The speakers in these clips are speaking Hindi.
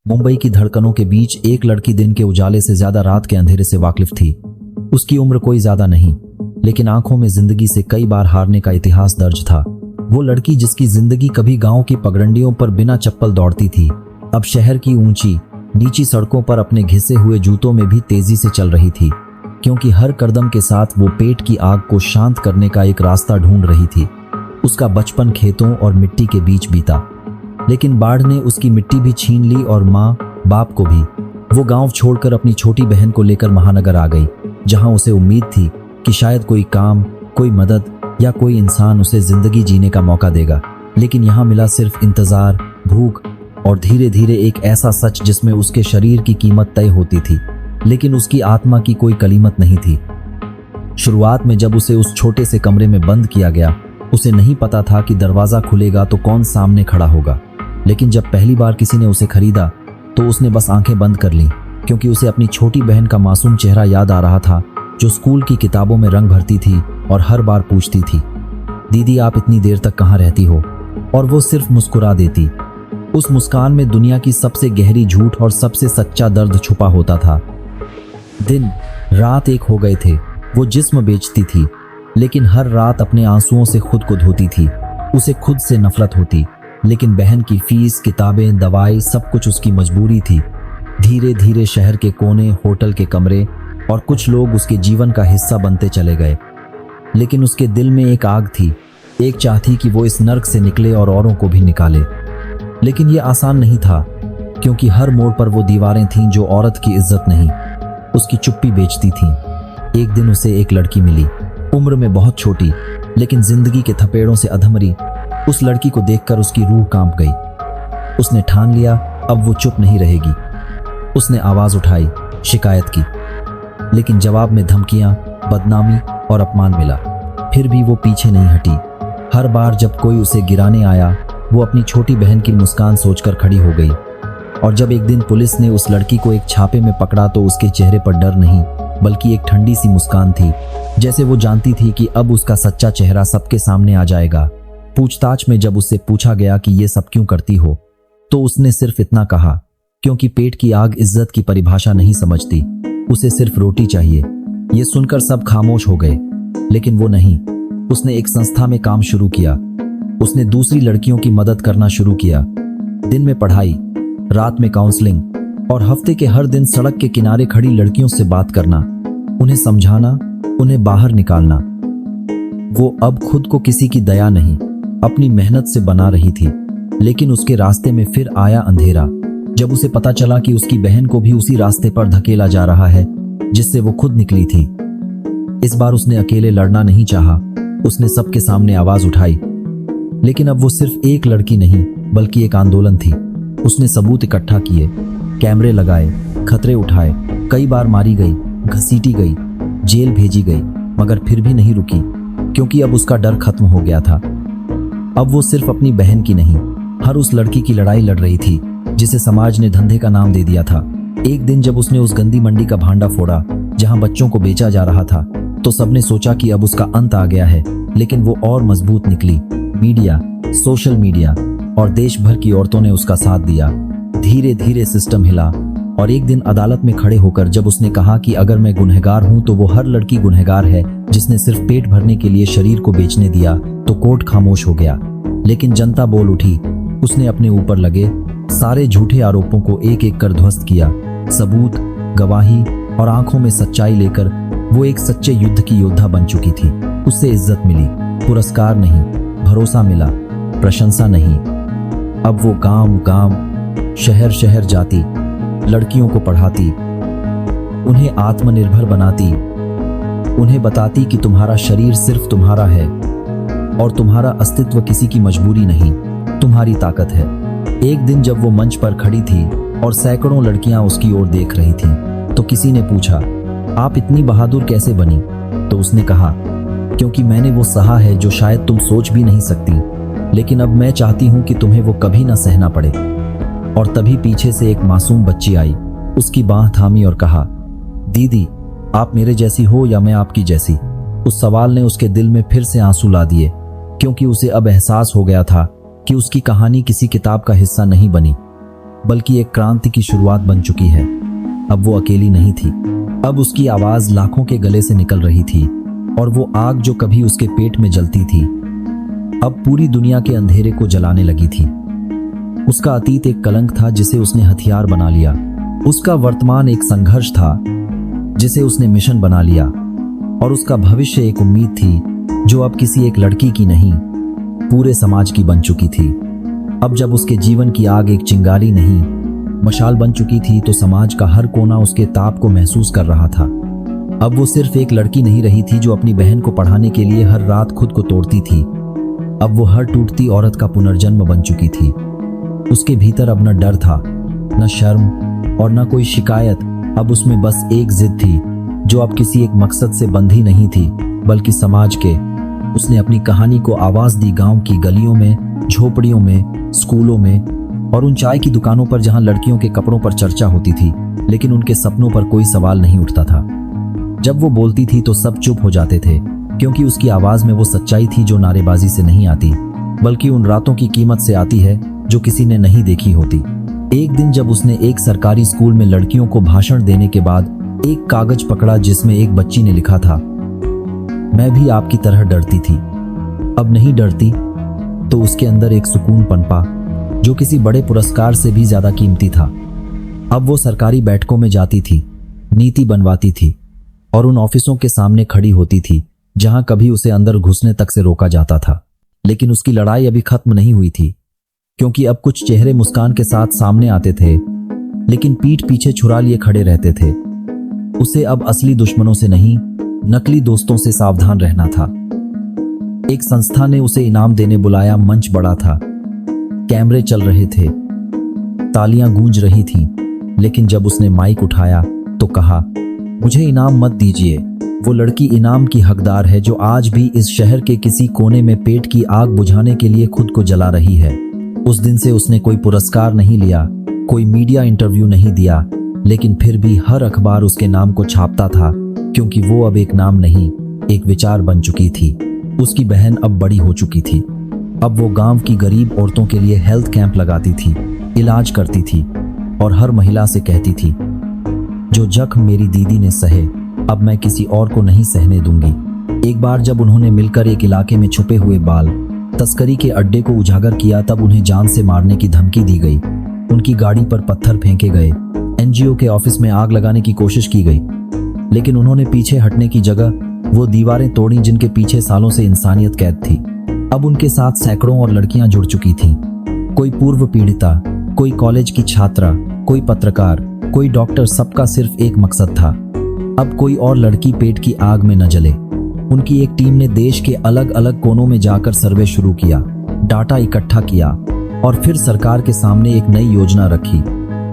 मुंबई की धड़कनों के बीच एक लड़की दिन के उजाले से ज्यादा रात के अंधेरे से वाकिफ थी। उसकी उम्र कोई ज्यादा नहीं, लेकिन आंखों में जिंदगी से कई बार हारने का इतिहास दर्ज था। वो लड़की जिसकी जिंदगी कभी गांव की पगडंडियों पर बिना चप्पल दौड़ती थी, अब शहर की ऊंची नीची सड़कों पर अपने घिसे हुए जूतों में भी तेजी से चल रही थी, क्योंकि हर कदम के साथ वो पेट की आग को शांत करने का एक रास्ता ढूंढ रही थी। उसका बचपन खेतों और मिट्टी के बीच बीता, लेकिन बाढ़ ने उसकी मिट्टी भी छीन ली और माँ बाप को भी। वो गांव छोड़कर अपनी छोटी बहन को लेकर महानगर आ गई, जहां उसे उम्मीद थी कि शायद कोई काम, कोई मदद या कोई इंसान उसे जिंदगी जीने का मौका देगा। लेकिन यहाँ मिला सिर्फ इंतजार, भूख और धीरे धीरे एक ऐसा सच जिसमें उसके शरीर की कीमत तय होती थी, लेकिन उसकी आत्मा की कोई कलीमत नहीं थी। शुरुआत में जब उसे उस छोटे से कमरे में बंद किया गया, उसे नहीं पता था कि दरवाजा खुलेगा तो कौन सामने खड़ा होगा। लेकिन जब पहली बार किसी ने उसे खरीदा तो उसने बस आंखें बंद कर लीं, क्योंकि उसे अपनी छोटी बहन का मासूम चेहरा याद आ रहा था, जो स्कूल की किताबों में रंग भरती थी और हर बार पूछती थी, दीदी आप इतनी देर तक कहाँ रहती हो? और वो सिर्फ मुस्कुरा देती। उस मुस्कान में दुनिया की सबसे गहरी झूठ और सबसे सच्चा दर्द छुपा होता था। दिन रात एक हो गए थे। वो जिस्म बेचती थी, लेकिन हर रात अपने आंसुओं से खुद को धोती थी। उसे खुद से नफरत होती, लेकिन बहन की फीस, किताबें, दवाई सब कुछ उसकी मजबूरी थी। धीरे धीरे शहर के कोने, होटल के कमरे और कुछ लोग उसके जीवन का हिस्सा बनते चले गए। लेकिन उसके दिल में एक आग थी, एक चाह थी कि वो इस नर्क से निकले और औरों को भी निकाले। लेकिन ये आसान नहीं था, क्योंकि हर मोड़ पर वो दीवारें थीं जो औरत की इज्जत नहीं, उसकी चुप्पी बेचती थीं। एक दिन उसे एक लड़की मिली, उम्र में बहुत छोटी, लेकिन जिंदगी के थपेड़ों से अधमरी। उस लड़की को देखकर उसकी रूह कांप गई। उसने ठान लिया अब वो चुप नहीं रहेगी। उसने आवाज उठाई, शिकायत की, लेकिन जवाब में धमकियां, बदनामी और अपमान मिला। फिर भी वो पीछे नहीं हटी। हर बार जब कोई उसे गिराने आया, वो अपनी छोटी बहन की मुस्कान सोचकर खड़ी हो गई। और जब एक दिन पुलिस ने उस लड़की को एक छापे में पकड़ा तो उसके चेहरे पर डर नहीं, बल्कि एक ठंडी सी मुस्कान थी, जैसे वो जानती थी कि अब उसका सच्चा चेहरा सबके सामने आ जाएगा। पूछताछ में जब उससे पूछा गया कि ये सब क्यों करती हो, तो उसने सिर्फ इतना कहा, क्योंकि पेट की आग इज्जत की परिभाषा नहीं समझती, उसे सिर्फ रोटी चाहिए। ये सुनकर सब खामोश हो गए, लेकिन वो नहीं। उसने एक संस्था में काम शुरू किया। उसने दूसरी लड़कियों की मदद करना शुरू किया। दिन में पढ़ाई, रात में काउंसलिंग और हफ्ते के हर दिन सड़क के किनारे खड़ी लड़कियों से बात करना, उन्हें समझाना, उन्हें बाहर निकालना। वो अब खुद को किसी की दया नहीं, अपनी मेहनत से बना रही थी। लेकिन उसके रास्ते में फिर आया अंधेरा, जब उसे पता चला कि उसकी बहन को भी उसी रास्ते पर धकेला जा रहा है जिससे वो खुद निकली थी। इस बार उसने अकेले लड़ना नहीं चाहा, उसने सबके सामने आवाज उठाई। लेकिन अब वो सिर्फ एक लड़की नहीं, बल्कि एक आंदोलन थी। उसने सबूत इकट्ठा किए, कैमरे लगाए, खतरे उठाए, कई बार मारी गई, घसीटी गई, जेल भेजी गई, मगर फिर भी नहीं रुकी, क्योंकि अब उसका डर खत्म हो गया था। अब वो सिर्फ अपनी बहन की नहीं, हर उस लड़की की लड़ाई लड़ रही थी जिसे समाज ने धंधे का नाम दे दिया था। एक दिन जब उसने उस गंदी मंडी का भांडा फोड़ा जहां बच्चों को बेचा जा रहा था, तो सबने सोचा कि अब उसका अंत आ गया है। लेकिन वो और मजबूत निकली। मीडिया, सोशल मीडिया और देश भर की औरतों ने उसका साथ दिया। धीरे धीरे सिस्टम हिला और एक दिन अदालत में खड़े होकर जब उसने कहा कि अगर मैं गुनहगार हूं तो वो हर लड़की गुनहगार है जिसने सिर्फ पेट भरने के लिए शरीर को बेचने दिया, तो कोर्ट खामोश हो गया। लेकिन जनता बोल उठी। उसने अपने ऊपर लगे सारे झूठे आरोपों को एक एक कर ध्वस्त किया। सबूत, गवाही और आंखों में सच्चाई लेकर वो एक सच्चे युद्ध की योद्धा बन चुकी थी। उससे इज्जत मिली, पुरस्कार नहीं, भरोसा मिला, प्रशंसा नहीं। अब वो गांव गांव, शहर शहर जाती, लड़कियों को पढ़ाती, उन्हें आत्मनिर्भर बनाती, उन्हें बताती कि तुम्हारा शरीर सिर्फ तुम्हारा है और तुम्हारा अस्तित्व किसी की मजबूरी नहीं, तुम्हारी ताकत है। एक दिन जब वो मंच पर खड़ी थी और सैकड़ों लड़कियां उसकी ओर देख रही थीं, तो किसी ने पूछा, आप इतनी बहादुर कैसे बनी? तो उसने कहा, क्योंकि मैंने वो सहा है जो शायद तुम सोच भी नहीं सकती, लेकिन अब मैं चाहती हूं कि तुम्हें वो कभी ना सहना पड़े। और तभी पीछे से एक मासूम बच्ची आई, उसकी बांह थामी और कहा, दीदी आप मेरे जैसी हो या मैं आपकी जैसी? उस सवाल ने उसके दिल में फिर से आंसू ला दिए, क्योंकि उसे अब एहसास हो गया था कि उसकी कहानी किसी किताब का हिस्सा नहीं बनी। बल्कि एक क्रांति की शुरुआत बन चुकी है। अब वो अकेली नहीं थी। अब उसकी आवाज लाखों के गले से निकल रही थी और वो आग जो कभी उसके पेट में जलती थी अब पूरी दुनिया के अंधेरे को जलाने लगी थी। उसका अतीत एक कलंक था जिसे उसने हथियार बना लिया। उसका वर्तमान एक संघर्ष था जिसे उसने मिशन बना लिया और उसका भविष्य एक उम्मीद थी जो अब किसी एक लड़की की नहीं, पूरे समाज की बन चुकी थी। अब जब उसके जीवन की आग एक चिंगारी नहीं, मशाल बन चुकी थी तो समाज का हर कोना उसके ताप को महसूस कर रहा था। अब वो सिर्फ एक लड़की नहीं रही थी जो अपनी बहन को पढ़ाने के लिए हर रात खुद को तोड़ती थी। अब वो हर टूटती औरत का पुनर्जन्म बन चुकी थी। उसके भीतर अब न डर था, न शर्म और न कोई शिकायत। अब उसमें बस एक जिद थी जो अब किसी एक मकसद से बंधी नहीं थी बल्कि समाज के। उसने अपनी कहानी को आवाज दी गांव की गलियों में, झोपड़ियों में, स्कूलों में और उन चाय की दुकानों पर जहां लड़कियों के कपड़ों पर चर्चा होती थी लेकिन उनके सपनों पर कोई सवाल नहीं उठता था। जब वो बोलती थी तो सब चुप हो जाते थे क्योंकि उसकी आवाज में वो सच्चाई थी जो नारेबाजी से नहीं आती बल्कि उन रातों की कीमत से आती है जो किसी ने नहीं देखी होती। एक दिन जब उसने एक सरकारी स्कूल में लड़कियों को भाषण देने के बाद एक कागज पकड़ा जिसमें एक बच्ची ने लिखा था, मैं भी आपकी तरह डरती थी, अब नहीं डरती। तो उसके अंदर एक सुकून पनपा जो किसी बड़े पुरस्कार से भी ज्यादा कीमती था। अब वो सरकारी बैठकों में जाती थी, नीति बनवाती थी और उन ऑफिसों के सामने खड़ी होती थी जहां कभी उसे अंदर घुसने तक से रोका जाता था। लेकिन उसकी लड़ाई अभी खत्म नहीं हुई थी क्योंकि अब कुछ चेहरे मुस्कान के साथ सामने आते थे लेकिन पीठ पीछे छुरा लिए खड़े रहते थे। उसे अब असली दुश्मनों से नहीं, नकली दोस्तों से सावधान रहना था। एक संस्था ने उसे इनाम देने बुलाया। मंच बड़ा था, कैमरे चल रहे थे, तालियां गूंज रही थीं, लेकिन जब उसने माइक उठाया तो कहा, मुझे इनाम मत दीजिए। वो लड़की इनाम की हकदार है जो आज भी इस शहर के किसी कोने में पेट की आग बुझाने के लिए खुद को जला रही है। उस दिन से उसने कोई पुरस्कार नहीं लिया, कोई मीडिया इंटरव्यू नहीं दिया, लेकिन फिर भी हर अखबार उसके नाम को छापता था क्योंकि वो अब एक नाम नहीं, एक विचार बन चुकी थी। उसकी बहन अब बड़ी हो चुकी थी। अब वो गांव की गरीब औरतों के लिए हेल्थ कैंप लगाती थी, इलाज करती थी और हर महिला से कहती थी, जो जख्म मेरी दीदी ने सहे अब मैं किसी और को नहीं सहने दूंगी। एक बार जब उन्होंने मिलकर एक इलाके में छुपे हुए बाल तस्करी के अड्डे को उजागर किया तब उन्हें जान से मारने की धमकी दी गई। उनकी गाड़ी पर पत्थर फेंके गए, एनजीओ के ऑफिस में आग लगाने की कोशिश की गई, लेकिन उन्होंने पीछे हटने की जगह वो दीवारें तोड़ी जिनके पीछे सालों से इंसानियत कैद थी। अब उनके साथ सैकड़ों और लड़कियां जुड़ चुकी थीं। कोई पूर्व पीड़िता, कोई कॉलेज की छात्रा, कोई पत्रकार, कोई डॉक्टर, सबका सिर्फ एक मकसद था, अब कोई और लड़की पेट की आग में न जले। उनकी एक टीम ने देश के अलग अलग कोनों में जाकर सर्वे शुरू किया, डाटा इकट्ठा किया और फिर सरकार के सामने एक नई योजना रखी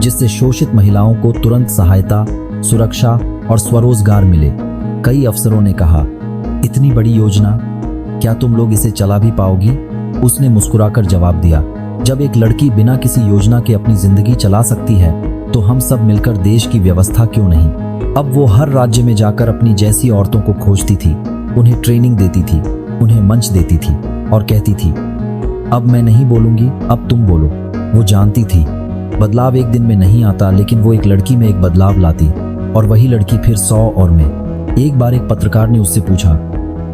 जिससे शोषित महिलाओं को तुरंत सहायता, सुरक्षा और स्वरोजगार मिले। कई अफसरों ने कहा, इतनी बड़ी योजना, क्या तुम लोग इसे चला भी पाओगी? उसने मुस्कुराकर जवाब दिया, जब एक लड़की बिना किसी योजना के अपनी जिंदगी चला सकती है तो हम सब मिलकर देश की व्यवस्था क्यों नहीं। अब वो हर राज्य में जाकर अपनी जैसी औरतों को खोजती थी, उन्हें ट्रेनिंग देती थी, उन्हें मंच देती थी और कहती थी, अब मैं नहीं बोलूंगी, अब तुम बोलो। वो जानती थी बदलाव एक दिन में नहीं आता, लेकिन वो एक लड़की में एक बदलाव लाती और वही लड़की फिर 100 और में। एक बार एक पत्रकार ने उससे पूछा,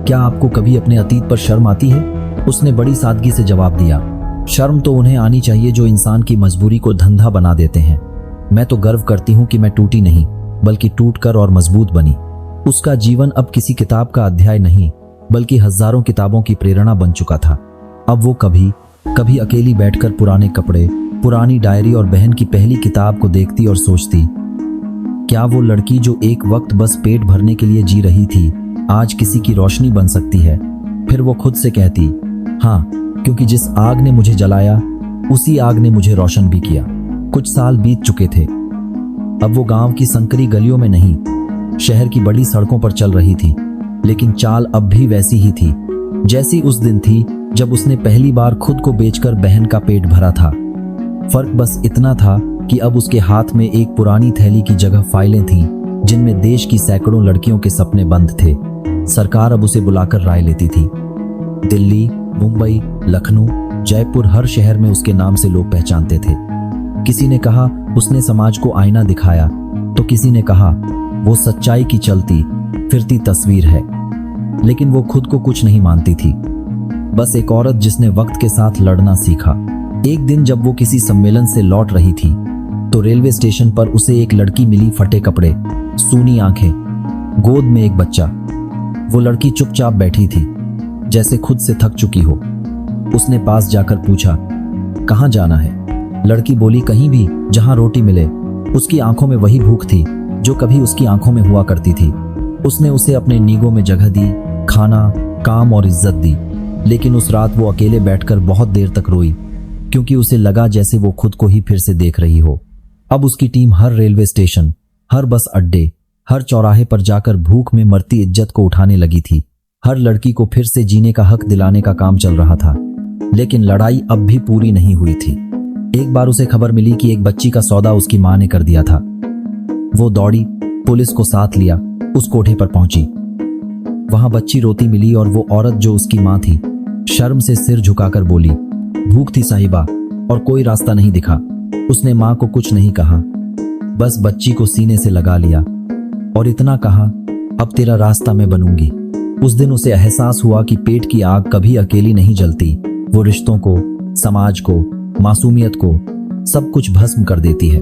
क्या आपको कभी अपने अतीत पर शर्म आती है? उसने बड़ी सादगी से जवाब दिया, शर्म तो उन्हें आनी चाहिए जो इंसान की मजबूरी को धंधा बना देते हैं। मैं तो गर्व करती हूँ कि मैं टूटी नहीं, बल्कि टूटकर और मजबूत बनी। उसका जीवन अब किसी किताब का अध्याय नहीं, बल्कि हजारों किताबों की प्रेरणा बन चुका था। अब वो कभी कभी अकेली बैठकर पुराने कपड़े, पुरानी डायरी और बहन की पहली किताब को देखती और सोचती, क्या वो लड़की जो एक वक्त बस पेट भरने के लिए जी रही थी आज किसी की रोशनी बन सकती है? फिर वो खुद से कहती, हाँ, क्योंकि जिस आग ने मुझे जलाया उसी आग ने मुझे रोशन भी किया। कुछ साल बीत चुके थे। अब वो गांव की संकरी गलियों में नहीं, शहर की बड़ी सड़कों पर चल रही थी, लेकिन चाल अब भी वैसी ही थी जैसी उस दिन थी जब उसने पहली बार खुद को बेचकर बहन का पेट भरा था। फर्क बस इतना था कि अब उसके हाथ में एक पुरानी थैली की जगह फाइलें थीं जिनमें देश की सैकड़ों लड़कियों के सपने बंद थे। सरकार अब उसे बुलाकर राय लेती थी। दिल्ली, मुंबई, लखनऊ, जयपुर, हर शहर में उसके नाम से लोग पहचानते थे। किसी ने कहा उसने समाज को आईना दिखाया, तो किसी ने कहा वो सच्चाई की चलती फिरती तस्वीर है। लेकिन वो खुद को कुछ नहीं मानती थी, बस एक औरत जिसने वक्त के साथ लड़ना सीखा। एक दिन जब वो किसी सम्मेलन से लौट रही थी तो रेलवे स्टेशन पर उसे एक लड़की मिली, फटे कपड़े, सूनी आंखें, गोद में एक बच्चा। वो लड़की चुपचाप बैठी थी, जैसे खुद से थक चुकी हो। उसने पास जाकर पूछा, कहाँ जाना है? लड़की बोली, कहीं भी जहां रोटी मिले। उसकी आंखों में वही भूख थी जो कभी उसकी आंखों में हुआ करती थी। उसने उसे अपने नीगों में जगह दी, खाना, काम और इज्जत दी। लेकिन उस रात वो अकेले बैठकर बहुत देर तक रोई, क्योंकि उसे लगा जैसे वो खुद को ही फिर से देख रही हो। अब उसकी टीम हर रेलवे स्टेशन, हर बस अड्डे, हर चौराहे पर जाकर भूख में मरती इज्जत को उठाने लगी थी। हर लड़की को फिर से जीने का हक दिलाने का काम चल रहा था। लेकिन लड़ाई अब भी पूरी नहीं हुई थी। एक बार उसे खबर मिली कि एक बच्ची का सौदा उसकी मां ने कर दिया था। वो दौड़ी, पुलिस को साथ लिया, उस कोठे पर पहुंची। वहां बच्ची रोती मिली और वो औरत जो उसकी मां थी, शर्म से सिर झुकाकर बोली, भूख थी साहिबा और कोई रास्ता नहीं दिखा। उसने मां को कुछ नहीं कहा, बस बच्ची को सीने से लगा लिया और इतना कहा, अब तेरा रास्ता मैं बनूंगी। उस दिन उसे एहसास हुआ कि पेट की आग कभी अकेली नहीं जलती। वो रिश्तों को, समाज को, मासूमियत को, सब कुछ भस्म कर देती है।